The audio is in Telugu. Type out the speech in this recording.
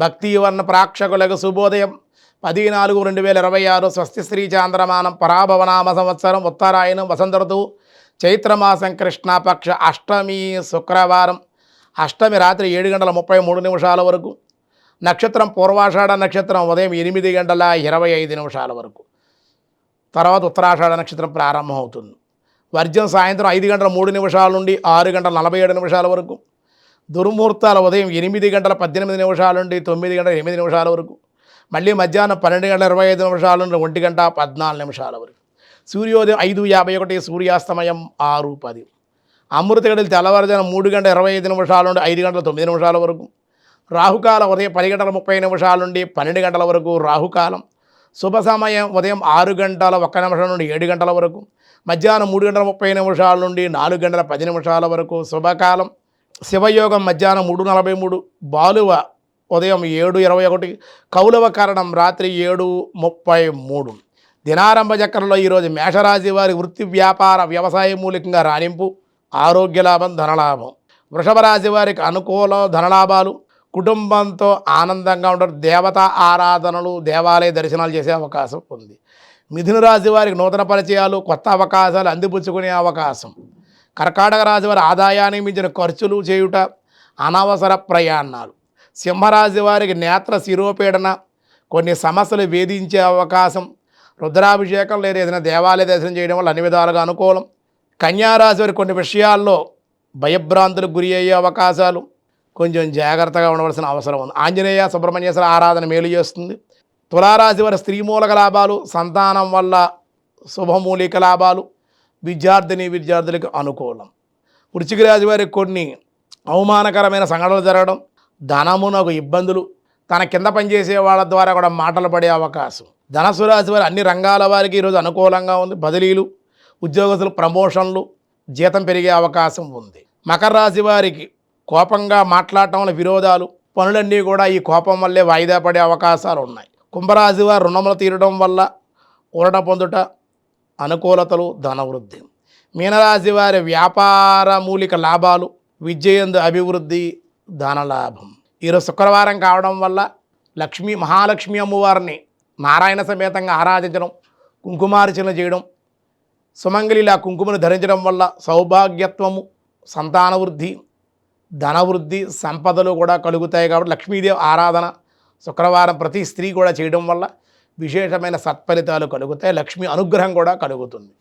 భక్తివర్ణ ప్రేక్షకులకు శుభోదయం 14/4/2026 స్వస్తి శ్రీ చాంద్రమానం పరాభవనామ సంవత్సరం ఉత్తరాయణం వసంత ఋతువు చైత్రమాసం కృష్ణపక్ష అష్టమి శుక్రవారం అష్టమి రాత్రి 7:33 వరకు నక్షత్రం పూర్వాషాఢ నక్షత్రం ఉదయం 8:25 వరకు తర్వాత ఉత్తరాషాఢ నక్షత్రం ప్రారంభమవుతుంది. వర్జం సాయంత్రం 5:03 నుండి 6:47 వరకు. దుర్ముహూర్తాలు ఉదయం 8:18 నుండి 9:08 వరకు. మళ్ళీ మధ్యాహ్నం 12:25 నుండి 1:14 వరకు. సూర్యోదయం 5:51, సూర్యాస్తమయం 6:10. అమృత గడియలు తెల్లవారుజామున 3:25 నుండి 5:09 వరకు. రాహుకాలం ఉదయం 10:30 నుండి 12 వరకు రాహుకాలం. శుభ సమయం ఉదయం 6:01 నుండి 7 వరకు. మధ్యాహ్నం 3:30 నుండి 4:10 వరకు శుభకాలం. శివయోగం మధ్యాహ్నం 3:43, బాలువ ఉదయం 7:21, కౌలవ కరణం రాత్రి 7:33. దినారంభ చక్రంలో ఈరోజు మేషరాశి వారి వృత్తి వ్యాపార వ్యవసాయ మూలికంగా రాణింపు, ఆరోగ్య లాభం, ధనలాభం. వృషభ రాశి వారికి అనుకూల ధనలాభాలు, కుటుంబంతో ఆనందంగా ఉంటారు. దేవతా ఆరాధనలు, దేవాలయ దర్శనాలు చేసే అవకాశం ఉంది. మిథున రాశి వారికి నూతన పరిచయాలు, కొత్త అవకాశాలు అందిపుచ్చుకునే అవకాశం. కర్కాటక రాశి వారి ఆదాయాన్ని మించిన ఖర్చులు చేయుట, అనవసర ప్రయాణాలు. సింహరాశి వారికి నేత్ర శిరోపీడన, కొన్ని సమస్యలు వేధించే అవకాశం. రుద్రాభిషేకం లేదా ఏదైనా దేవాలయ దర్శనం చేయడం వల్ల అన్ని విధాలుగా అనుకూలం. కన్యారాశి వారికి కొన్ని విషయాల్లో భయభ్రాంతులకు గురి అయ్యే అవకాశాలు, కొంచెం జాగ్రత్తగా ఉండవలసిన అవసరం ఉంది. ఆంజనేయ సుబ్రహ్మణ్యేశ్వర ఆరాధన మేలు చేస్తుంది. తులారాశి వారి స్త్రీ మూలక లాభాలు, సంతానం వల్ల శుభమూలిక లాభాలు, విద్యార్థులకు అనుకూలం. వృశ్చిక రాశి వారికి కొన్ని అవమానకరమైన సంఘటనలు జరగడం, ధనమునకు ఇబ్బందులు, తన కింద పనిచేసే వాళ్ళ ద్వారా కూడా మాటలు పడే అవకాశం. ధనస్సు రాశి వారి అన్ని రంగాల వారికి ఈరోజు అనుకూలంగా ఉంది. బదిలీలు, ఉద్యోగస్తులు ప్రమోషన్లు, జీతం పెరిగే అవకాశం ఉంది. మకర రాశి వారికి కోపంగా మాట్లాడటం వల్ల విరోధాలు, పనులన్నీ కూడా ఈ కోపం వల్లే వాయిదా పడే అవకాశాలు ఉన్నాయి. కుంభరాశి వారు రుణములు తీరడం వల్ల ఊరట పొందుట, అనుకూలతలు, ధనవృద్ధి. మీనరాశి వారి వ్యాపార మూలిక లాభాలు, విద్యయందు అభివృద్ధి, ధనలాభం. ఈరోజు శుక్రవారం కావడం వల్ల మహాలక్ష్మి అమ్మవారిని నారాయణ సమేతంగా ఆరాధించడం, కుంకుమార్చన చేయడం, సుమంగళిలా కుంకుమను ధరించడం వల్ల సౌభాగ్యత్వము, సంతాన వృద్ధి, ధనవృద్ధి, సంపదలు కూడా కలుగుతాయి. కాబట్టి లక్ష్మీదేవి ఆరాధన శుక్రవారం ప్రతి స్త్రీ కూడా చేయడం వల్ల విశేషమైన సత్ఫలితాలు కలుగుతాయి. లక్ష్మీ అనుగ్రహం కూడా కలుగుతుంది.